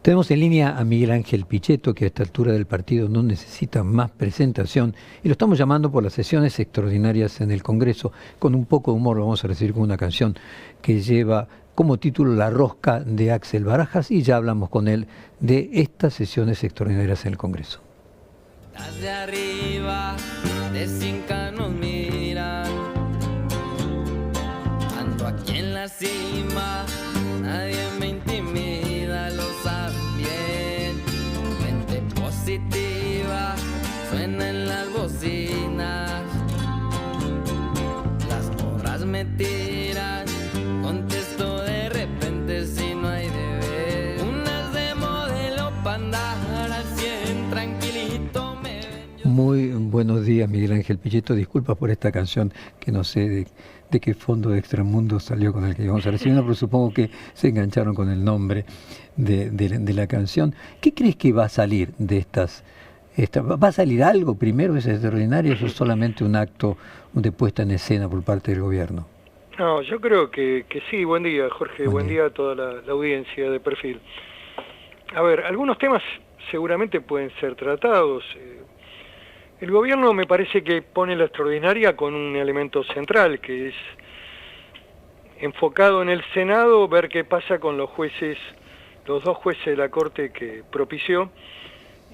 Tenemos en línea a Miguel Ángel Pichetto, que a esta altura del partido no necesita más presentación, y lo estamos llamando por las sesiones extraordinarias en el Congreso. Con un poco de humor lo vamos a recibir con una canción que lleva como título La Rosca de Axel Barajas, y ya hablamos con él de estas sesiones extraordinarias en el Congreso. Desde arriba, de Cinca nos miran, ando aquí en la cima, nadie me intimida, lo saben bien. Mente positiva, suenan las bocinas, las morras me tiran, contesto de repente si no hay deber. Unas de modelo pa' andar al 100 tranquilito. Muy buenos días, Miguel Ángel Pichetto. Disculpa por esta canción, que no sé de qué fondo de Extramundo salió con el que íbamos a recibir, pero supongo que se engancharon con el nombre de la canción. ¿Qué crees que va a salir de estas? ¿Va a salir algo primero, es extraordinario, o es solamente un acto de puesta en escena por parte del gobierno? No, yo creo que sí. Buen día, Jorge. Buen día a toda la audiencia de Perfil. A ver, algunos temas seguramente pueden ser tratados. El gobierno me parece que pone la extraordinaria con un elemento central, que es enfocado en el Senado, ver qué pasa con los jueces, los dos jueces de la Corte que propició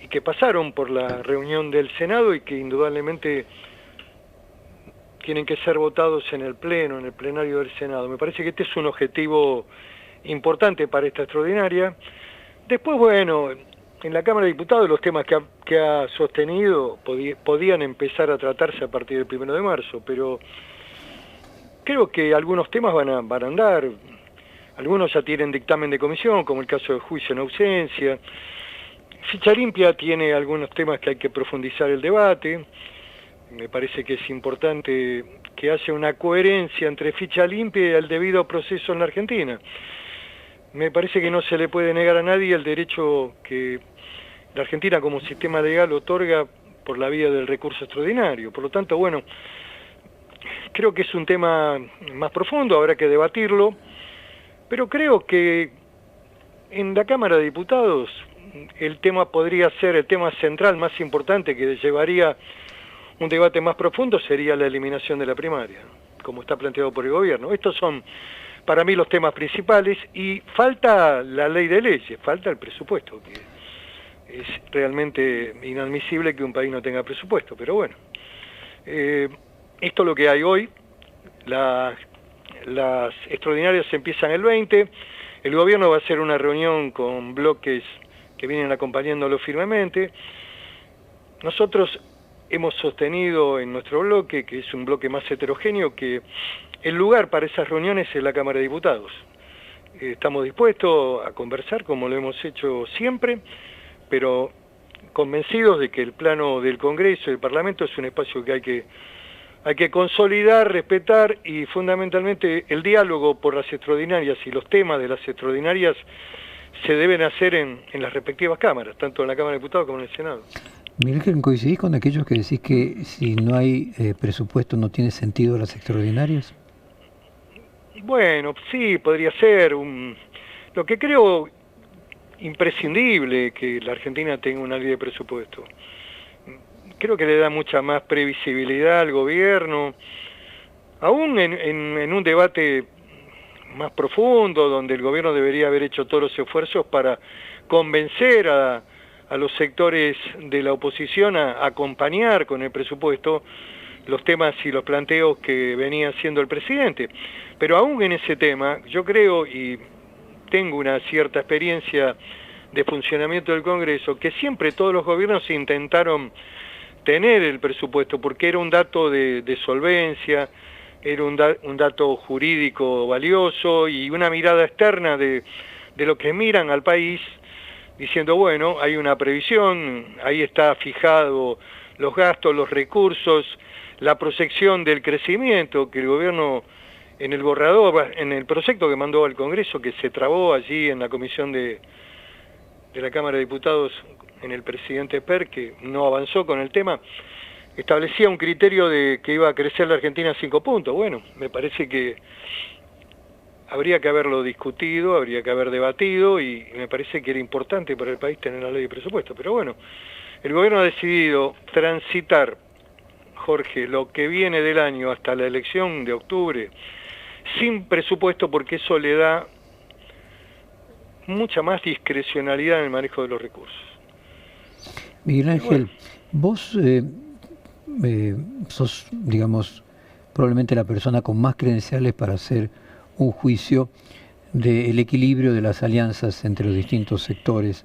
y que pasaron por la reunión del Senado y que indudablemente tienen que ser votados en el Pleno, en el plenario del Senado. Me parece que este es un objetivo importante para esta extraordinaria. Después, bueno, en la Cámara de Diputados los temas que ha sostenido podían empezar a tratarse a partir del 1 de marzo, pero creo que algunos temas van a andar. Algunos ya tienen dictamen de comisión, como el caso de juicio en ausencia. Ficha Limpia tiene algunos temas que hay que profundizar el debate. Me parece que es importante que haya una coherencia entre Ficha Limpia y el debido proceso en la Argentina. Me parece que no se le puede negar a nadie el derecho que la Argentina como sistema legal otorga por la vía del recurso extraordinario. Por lo tanto, bueno, creo que es un tema más profundo, habrá que debatirlo, pero creo que en la Cámara de Diputados el tema podría ser el tema central más importante que llevaría un debate más profundo, sería la eliminación de la primaria, como está planteado por el gobierno. Estos son para mí los temas principales, y falta la ley de leyes, falta el presupuesto, que es realmente inadmisible que un país no tenga presupuesto, pero bueno. Esto es lo que hay hoy. Las extraordinarias empiezan el 20, el gobierno va a hacer una reunión con bloques que vienen acompañándolo firmemente. Nosotros hemos sostenido en nuestro bloque, que es un bloque más heterogéneo, que el lugar para esas reuniones es la Cámara de Diputados. Estamos dispuestos a conversar como lo hemos hecho siempre, pero convencidos de que el plano del Congreso y el Parlamento es un espacio que hay que consolidar, respetar, y fundamentalmente el diálogo por las extraordinarias y los temas de las extraordinarias se deben hacer en las respectivas cámaras, tanto en la Cámara de Diputados como en el Senado. Miguel, ¿coincidís con aquellos que decís que si no hay presupuesto no tiene sentido las extraordinarias? Bueno, sí, podría ser. Lo que creo imprescindible que la Argentina tenga una ley de presupuesto. Creo que le da mucha más previsibilidad al gobierno, aún en un debate más profundo, donde el gobierno debería haber hecho todos los esfuerzos para convencer a los sectores de la oposición a acompañar con el presupuesto los temas y los planteos que venía haciendo el presidente. Pero aún en ese tema, yo creo, y tengo una cierta experiencia de funcionamiento del Congreso, que siempre todos los gobiernos intentaron tener el presupuesto, porque era un dato de solvencia, era un dato jurídico valioso y una mirada externa de lo que miran al país, diciendo, bueno, hay una previsión, ahí está fijado los gastos, los recursos, la proyección del crecimiento que el gobierno en el borrador, en el proyecto que mandó al Congreso, que se trabó allí en la comisión de la Cámara de Diputados en el presidente Per, que no avanzó con el tema, establecía un criterio de que iba a crecer la Argentina 5 puntos. Bueno, me parece que habría que haberlo discutido, habría que haber debatido, y me parece que era importante para el país tener la ley de presupuesto. Pero bueno, el gobierno ha decidido transitar, Jorge, lo que viene del año hasta la elección de octubre, sin presupuesto, porque eso le da mucha más discrecionalidad en el manejo de los recursos. Miguel Ángel, vos sos, digamos, probablemente la persona con más credenciales para hacer un juicio del equilibrio de las alianzas entre los distintos sectores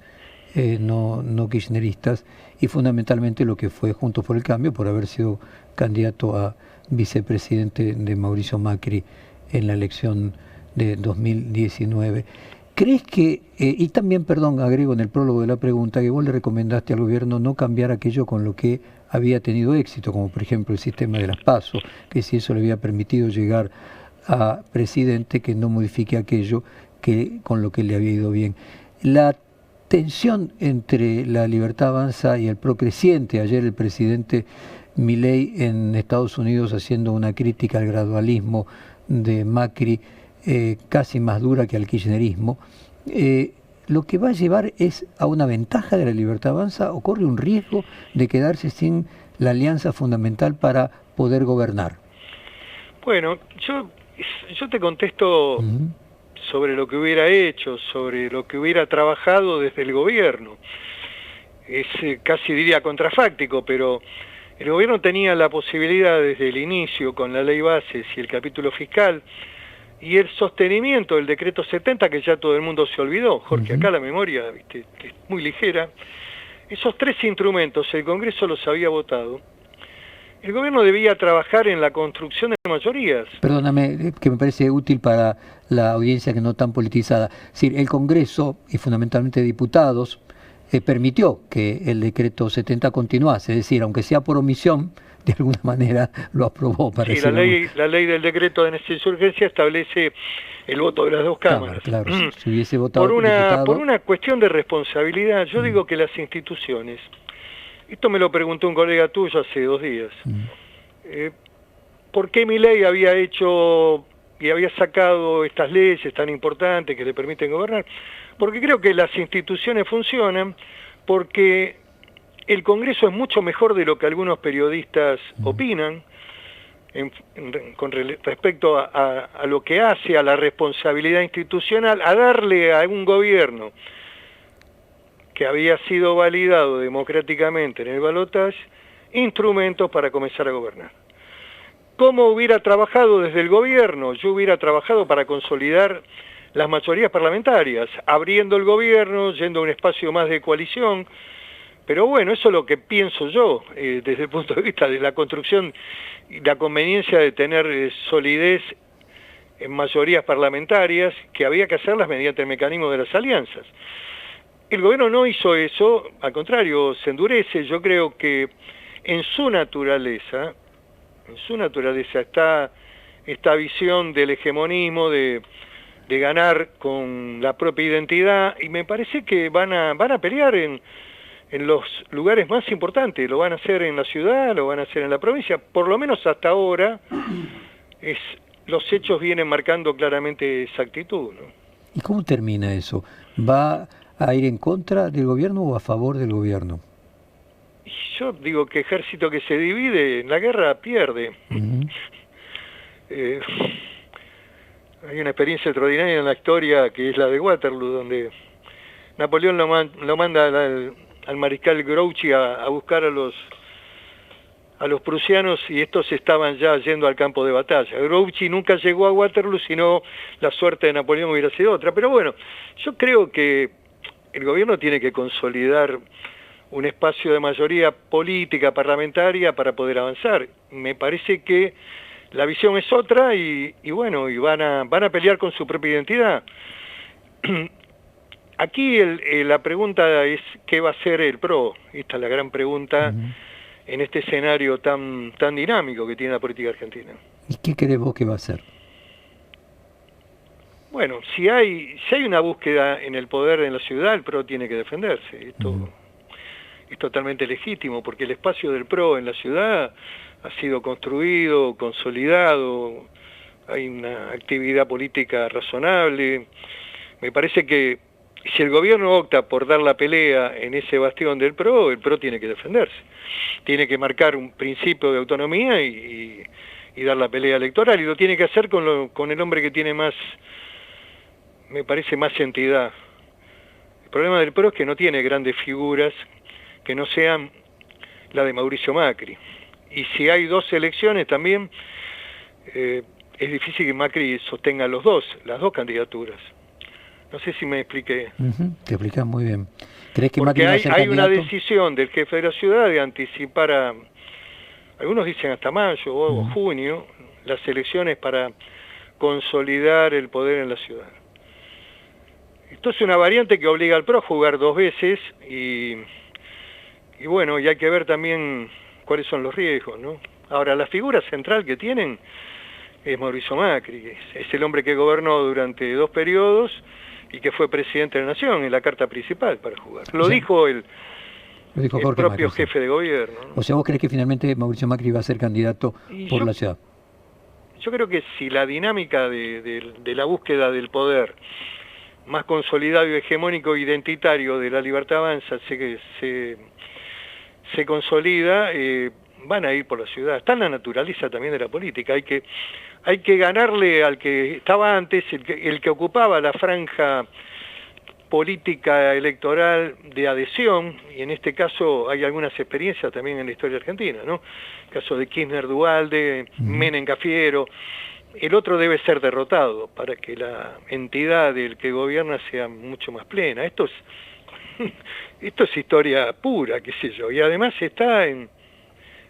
no kirchneristas, y fundamentalmente lo que fue Juntos por el Cambio, por haber sido candidato a vicepresidente de Mauricio Macri en la elección de 2019. ¿Crees que, y también, perdón, agrego en el prólogo de la pregunta, que vos le recomendaste al gobierno no cambiar aquello con lo que había tenido éxito, como por ejemplo el sistema de las PASO, que si eso le había permitido llegar a presidente, que no modifique aquello que con lo que le había ido bien? La tensión entre la Libertad Avanza y el PRO creciente, ayer el presidente Milei en Estados Unidos haciendo una crítica al gradualismo de Macri, casi más dura que al kirchnerismo, lo que va a llevar es a una ventaja de la Libertad Avanza, o corre un riesgo de quedarse sin la alianza fundamental para poder gobernar. Bueno, yo te contesto sobre lo que hubiera hecho, sobre lo que hubiera trabajado desde el gobierno. Es casi diría contrafáctico, pero el gobierno tenía la posibilidad desde el inicio, con la ley bases y el capítulo fiscal, y el sostenimiento del decreto 70, que ya todo el mundo se olvidó, Jorge, acá la memoria, ¿viste?, es muy ligera. Esos tres instrumentos el Congreso los había votado. El gobierno debía trabajar en la construcción de mayorías. Perdóname, que me parece útil para la audiencia que no tan politizada. Es decir, el Congreso, y fundamentalmente diputados, permitió que el decreto 70 continuase, es decir, aunque sea por omisión, de alguna manera lo aprobó. Sí, la ley del decreto de necesidad y urgencia establece el voto de las dos cámaras. Claro, si hubiese votado por una cuestión de responsabilidad, yo digo que las instituciones, esto me lo preguntó un colega tuyo hace 2 días, ¿por qué Milei había hecho y había sacado estas leyes tan importantes que le permiten gobernar? Porque creo que las instituciones funcionan, porque el Congreso es mucho mejor de lo que algunos periodistas opinan con respecto a lo que hace, a la responsabilidad institucional, a darle a un gobierno que había sido validado democráticamente en el balotaje instrumentos para comenzar a gobernar. ¿Cómo hubiera trabajado desde el gobierno? Yo hubiera trabajado para consolidar las mayorías parlamentarias, abriendo el gobierno, yendo a un espacio más de coalición. Pero bueno, eso es lo que pienso yo, desde el punto de vista de la construcción y la conveniencia de tener solidez en mayorías parlamentarias, que había que hacerlas mediante el mecanismo de las alianzas. El gobierno no hizo eso, al contrario, se endurece. Yo creo que en su naturaleza está esta visión del hegemonismo, de ganar con la propia identidad, y me parece que van a pelear en los lugares más importantes. Lo van a hacer en la ciudad, lo van a hacer en la provincia, por lo menos hasta ahora los hechos vienen marcando claramente esa actitud, ¿no? ¿Y cómo termina eso? ¿Va a ir en contra del gobierno o a favor del gobierno? Yo digo que ejército que se divide en la guerra pierde. Hay una experiencia extraordinaria en la historia, que es la de Waterloo, donde Napoleón lo manda al mariscal Grouchy a buscar a los prusianos, y estos estaban ya yendo al campo de batalla. Grouchy nunca llegó a Waterloo, sino la suerte de Napoleón hubiera sido otra. Pero bueno, yo creo que el gobierno tiene que consolidar un espacio de mayoría política, parlamentaria, para poder avanzar. Me parece que la visión es otra, y bueno, y van a pelear con su propia identidad. Aquí la pregunta es, ¿qué va a hacer el PRO? Esta es la gran pregunta en este escenario tan dinámico que tiene la política argentina. ¿Y qué crees vos que va a hacer? Bueno, si hay una búsqueda en el poder en la ciudad, el PRO tiene que defenderse. Esto es totalmente legítimo, porque el espacio del PRO en la ciudad ha sido construido, consolidado hay una actividad política razonable. Me parece que si el gobierno opta por dar la pelea en ese bastión del PRO, el PRO tiene que defenderse. Tiene que marcar un principio de autonomía y dar la pelea electoral, y lo tiene que hacer con el hombre que tiene más, me parece, más entidad. El problema del PRO es que no tiene grandes figuras que no sean la de Mauricio Macri. Y si hay dos elecciones también, es difícil que Macri sostenga las dos candidaturas. No sé si me expliqué. Te explicas muy bien. ¿Crees que Porque Macri va a ser hay una candidato? decisión del jefe de la ciudad de anticipar algunos dicen hasta mayo o junio, las elecciones para consolidar el poder en la ciudad. Esto es una variante que obliga al PRO a jugar 2 veces y bueno, y hay que ver también cuáles son los riesgos, ¿no? Ahora, la figura central que tienen es Mauricio Macri, es el hombre que gobernó durante 2 periodos y que fue presidente de la Nación, es la carta principal para jugar. Lo dijo el propio Macri, jefe de gobierno, ¿no? O sea, ¿vos crees que finalmente Mauricio Macri va a ser candidato por la ciudad? Yo creo que si la dinámica de la búsqueda del poder más consolidado y hegemónico identitario de la Libertad Avanza se consolida, van a ir por la ciudad. Está en la naturaleza también de la política. Hay que ganarle al que estaba antes, el que ocupaba la franja política electoral de adhesión, y en este caso hay algunas experiencias también en la historia argentina, ¿no? El caso de Kirchner Duhalde, Menem Cafiero. El otro debe ser derrotado para que la entidad del que gobierna sea mucho más plena. Esto es historia pura, qué sé yo, y además está en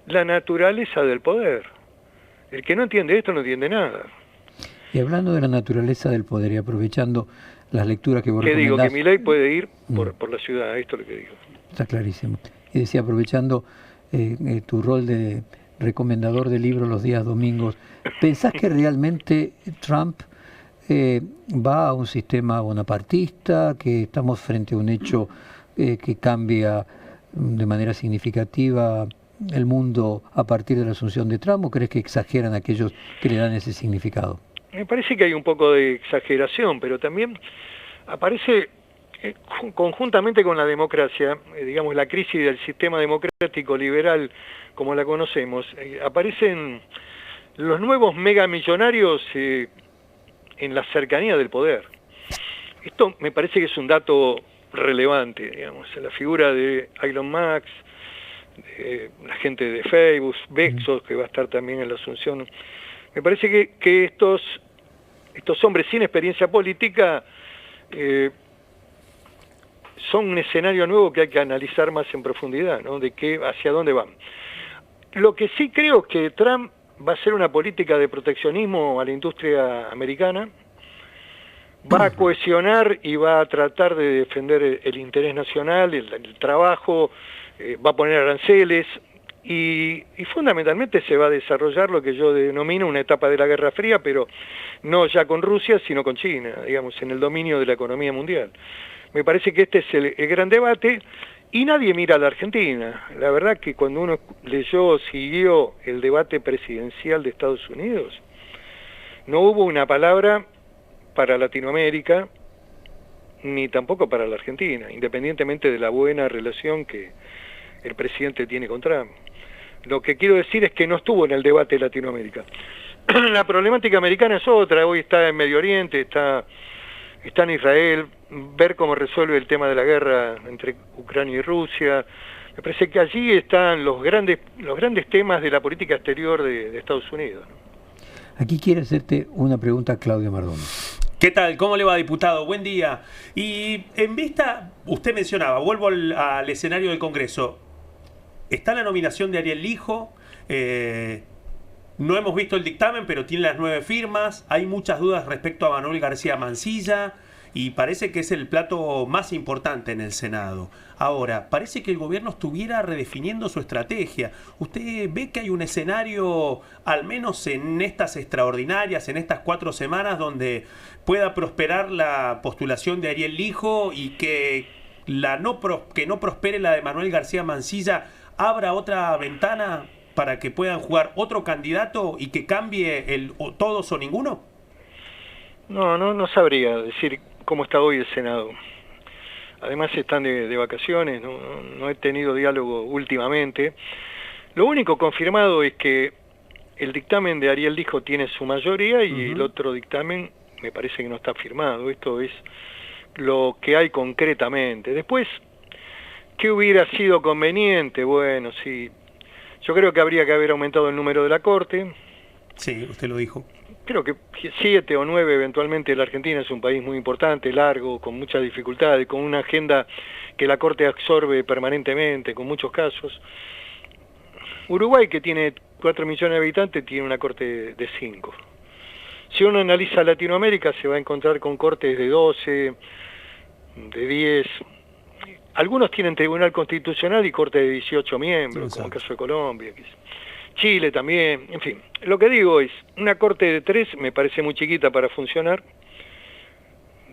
la naturaleza del poder. El que no entiende esto no entiende nada. Y hablando de la naturaleza del poder y aprovechando las lecturas que vos recomendás... recomendás... Que Milei puede ir por la ciudad, esto es lo que digo. Está clarísimo. Y decía, aprovechando tu rol de recomendador de libros los días domingos, ¿pensás que realmente Trump va a un sistema bonapartista, que estamos frente a un hecho que cambia de manera significativa el mundo a partir de la asunción de Trump, o crees que exageran aquellos que le dan ese significado? Me parece que hay un poco de exageración, pero también aparece conjuntamente con la democracia, digamos la crisis del sistema democrático liberal como la conocemos, aparecen los nuevos megamillonarios en la cercanía del poder. Esto me parece que es un dato relevante, digamos, la figura de Elon Musk, la gente de Facebook, Bezos, que va a estar también en la asunción. Me parece que estos hombres sin experiencia política son un escenario nuevo que hay que analizar más en profundidad, ¿no? De hacia dónde van. Lo que sí creo es que Trump va a hacer una política de proteccionismo a la industria americana, va a cohesionar y va a tratar de defender el interés nacional, el trabajo, va a poner aranceles y fundamentalmente se va a desarrollar lo que yo denomino una etapa de la Guerra Fría, pero no ya con Rusia, sino con China, digamos, en el dominio de la economía mundial. Me parece que este es el gran debate y nadie mira a la Argentina. La verdad que cuando uno siguió el debate presidencial de Estados Unidos, no hubo una palabra para Latinoamérica, ni tampoco para la Argentina, independientemente de la buena relación que el presidente tiene con Trump. Lo que quiero decir es que no estuvo en el debate de Latinoamérica. La problemática americana es otra, hoy está en Medio Oriente, está en Israel, ver cómo resuelve el tema de la guerra entre Ucrania y Rusia. Me parece que allí están los grandes temas de la política exterior de Estados Unidos, ¿no? Aquí quiere hacerte una pregunta Claudio Mardoni. ¿Qué tal? ¿Cómo le va, diputado? Buen día. Y en vista, usted mencionaba, vuelvo al escenario del Congreso, está la nominación de Ariel Lijo, no hemos visto el dictamen, pero tiene las 9 firmas, hay muchas dudas respecto a Manuel García Mansilla, y parece que es el plato más importante en el Senado. Ahora, parece que el gobierno estuviera redefiniendo su estrategia. ¿Usted ve que hay un escenario, al menos en estas extraordinarias, en estas 4 semanas, donde pueda prosperar la postulación de Ariel Lijo y que no prospere la de Manuel García Mansilla abra otra ventana para que puedan jugar otro candidato y que cambie el o todos o ninguno? No sabría decir cómo está hoy el Senado. Además están de vacaciones, no he tenido diálogo últimamente. Lo único confirmado es que el dictamen de Ariel Lijo tiene su mayoría y el otro dictamen me parece que no está firmado. Esto es lo que hay concretamente. Después, ¿qué hubiera sido conveniente? Bueno, sí, yo creo que habría que haber aumentado el número de la Corte. Sí, usted lo dijo. Creo que 7 o 9 eventualmente. La Argentina es un país muy importante, largo, con muchas dificultades, con una agenda que la Corte absorbe permanentemente, con muchos casos. Uruguay, que tiene 4 millones de habitantes, tiene una Corte de 5. Si uno analiza Latinoamérica, se va a encontrar con cortes de 12, de 10. Algunos tienen Tribunal Constitucional y Corte de 18 miembros, como el caso de Colombia, Chile también, en fin. Lo que digo es, una Corte de 3 me parece muy chiquita para funcionar.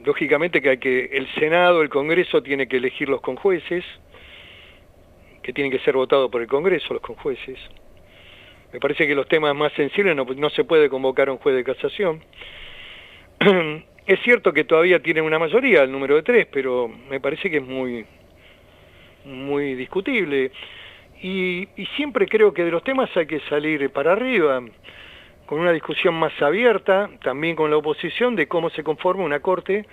Lógicamente que el Senado, el Congreso, tiene que elegir los conjueces, que tienen que ser votados por el Congreso, los conjueces. Me parece que los temas más sensibles no se puede convocar a un juez de casación. Es cierto que todavía tienen una mayoría, el número de 3, pero me parece que es muy discutible. Y siempre creo que de los temas hay que salir para arriba, con una discusión más abierta, también con la oposición, de cómo se conforma una Corte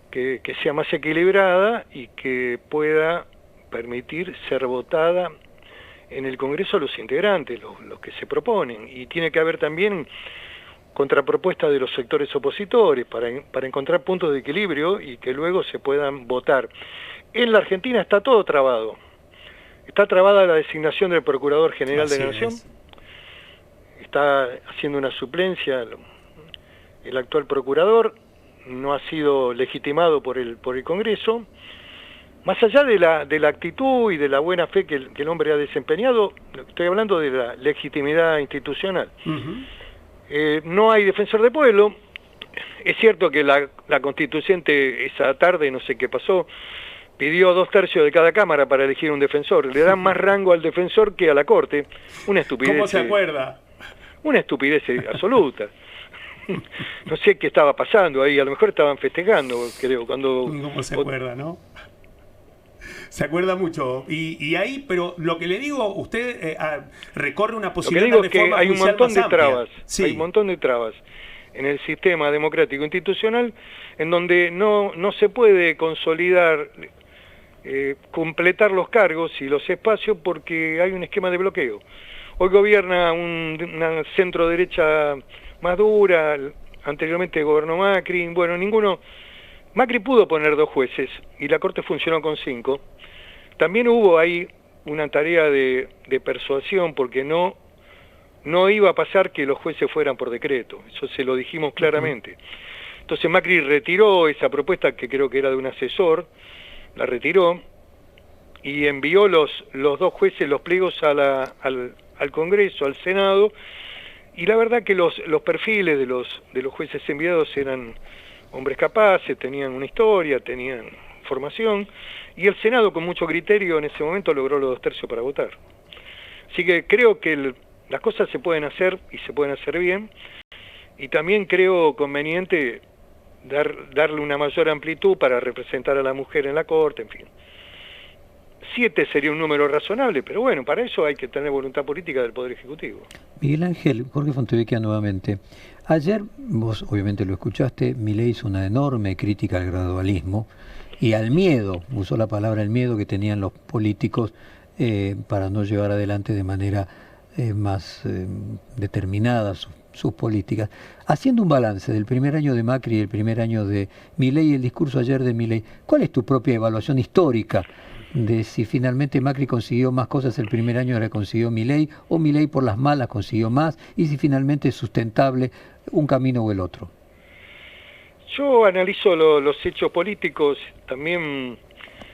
que sea más equilibrada y que pueda permitir ser votada en el Congreso a los integrantes, los que se proponen. Y tiene que haber también contrapropuestas de los sectores opositores para encontrar puntos de equilibrio y que luego se puedan votar. En la Argentina está todo trabado. Está trabada la designación del Procurador General de la Nación. Está haciendo una suplencia el actual procurador, no ha sido legitimado por el Congreso. Más allá de la actitud y de la buena fe que el hombre ha desempeñado, estoy hablando de la legitimidad institucional. No hay defensor de pueblo. Es cierto que la constituyente esa tarde, no sé qué pasó, pidió 2/3 de cada cámara para elegir un defensor. Le dan más rango al defensor que a la Corte. Una estupidez. ¿Cómo se acuerda? Una estupidez absoluta. No sé qué estaba pasando ahí. A lo mejor estaban festejando, creo, cuando... ¿Cómo se acuerda, no? Se acuerda mucho. Y ahí, pero lo que le digo, usted recorre una posibilidad de reforma. Hay un montón de trabas. Sí. Hay un montón de trabas en el sistema democrático institucional en donde no se puede consolidar, completar los cargos y los espacios porque hay un esquema de bloqueo. Hoy gobierna una centro derecha más dura, anteriormente gobernó Macri, bueno, Macri pudo poner 2 jueces y la Corte funcionó con 5. También hubo ahí una tarea de persuasión porque no iba a pasar que los jueces fueran por decreto, eso se lo dijimos claramente. Entonces Macri retiró esa propuesta que creo que era de un asesor, la retiró y envió los 2 jueces, los pliegos al Congreso, al Senado, y la verdad que los perfiles de los jueces enviados eran hombres capaces, tenían una historia, tenían formación, y el Senado con mucho criterio en ese momento logró los 2/3 para votar. Así que creo que las cosas se pueden hacer y se pueden hacer bien, y también creo conveniente darle una mayor amplitud para representar a la mujer en la Corte, en fin. 7 sería un número razonable, pero bueno, para eso hay que tener voluntad política del Poder Ejecutivo. Miguel Ángel, Jorge Fontevecchia nuevamente. Ayer, vos obviamente lo escuchaste, Milei hizo una enorme crítica al gradualismo y al miedo, usó la palabra el miedo que tenían los políticos para no llevar adelante de manera más determinada sus políticas. Haciendo un balance del primer año de Macri y el primer año de Milei y el discurso ayer de Milei, ¿cuál es tu propia evaluación histórica de si finalmente Macri consiguió más cosas el primer año de la que consiguió Milei, o Milei por las malas consiguió más, y si finalmente es sustentable un camino o el otro? Yo analizo los hechos políticos también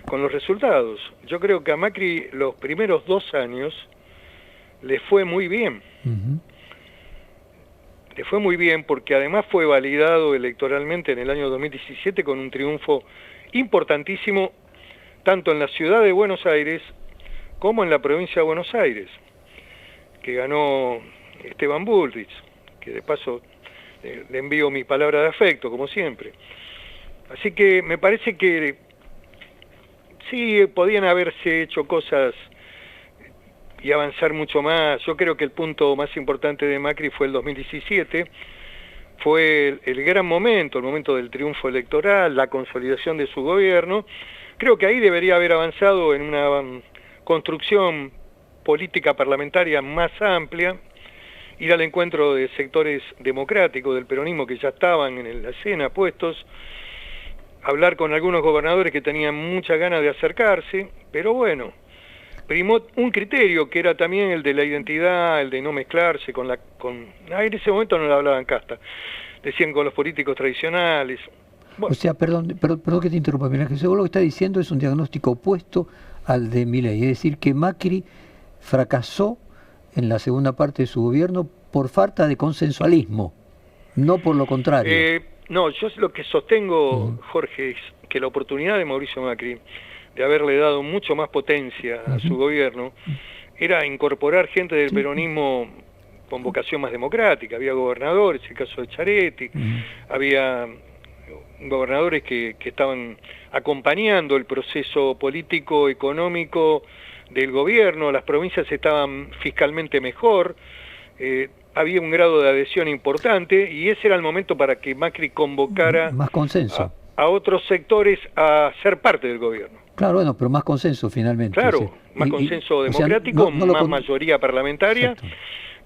con los resultados. Yo creo que a Macri los primeros 2 años le fue muy bien. Le fue muy bien porque además fue validado electoralmente en el año 2017 con un triunfo importantísimo tanto en la ciudad de Buenos Aires como en la provincia de Buenos Aires. que ganó Esteban Bullrich, que de paso le envío mi palabra de afecto, como siempre. Así que me parece que sí, podían haberse hecho cosas y avanzar mucho más. Yo creo que el punto más importante de Macri fue el 2017, fue el gran momento, el momento del triunfo electoral, la consolidación de su gobierno. Creo que ahí debería haber avanzado en una construcción política parlamentaria más amplia, ir al encuentro de sectores democráticos del peronismo que ya estaban en la escena puestos, hablar con algunos gobernadores que tenían muchas ganas de acercarse, pero bueno, primó un criterio que era también el de la identidad, el de no mezclarse en ese momento no le hablaban casta, decían con los políticos tradicionales. Bueno. O sea, perdón que te interrumpa, Miguel Ángel, según lo que está diciendo es un diagnóstico opuesto al de Milei, es decir, que Macri fracasó en la segunda parte de su gobierno por falta de consensualismo, no por lo contrario. No, yo lo que sostengo, Jorge, es que la oportunidad de Mauricio Macri de haberle dado mucho más potencia a su gobierno era incorporar gente del peronismo con vocación más democrática. Había gobernadores, el caso de Charetti, había gobernadores que estaban acompañando el proceso político, económico del gobierno, las provincias estaban fiscalmente mejor, había un grado de adhesión importante y ese era el momento para que Macri convocara más consenso a otros sectores a ser parte del gobierno. Claro, bueno, pero más consenso finalmente. Claro, sí. más consenso democrático, más mayoría parlamentaria. Exacto.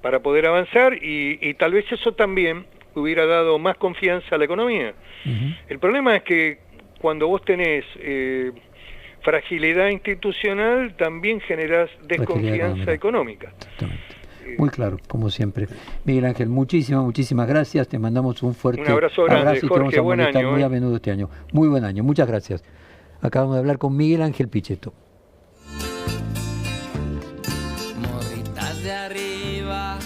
Para poder avanzar y tal vez eso también hubiera dado más confianza a la economía. El problema es que cuando vos tenés fragilidad institucional, también generás desconfianza económica. Exactamente. Muy claro, como siempre. Miguel Ángel, muchísimas gracias. Te mandamos un fuerte abrazo grande, y Jorge, te vamos a molestar año, muy a menudo este año. Muy buen año, muchas gracias. Acabamos de hablar con Miguel Ángel Pichetto. Morritas de arriba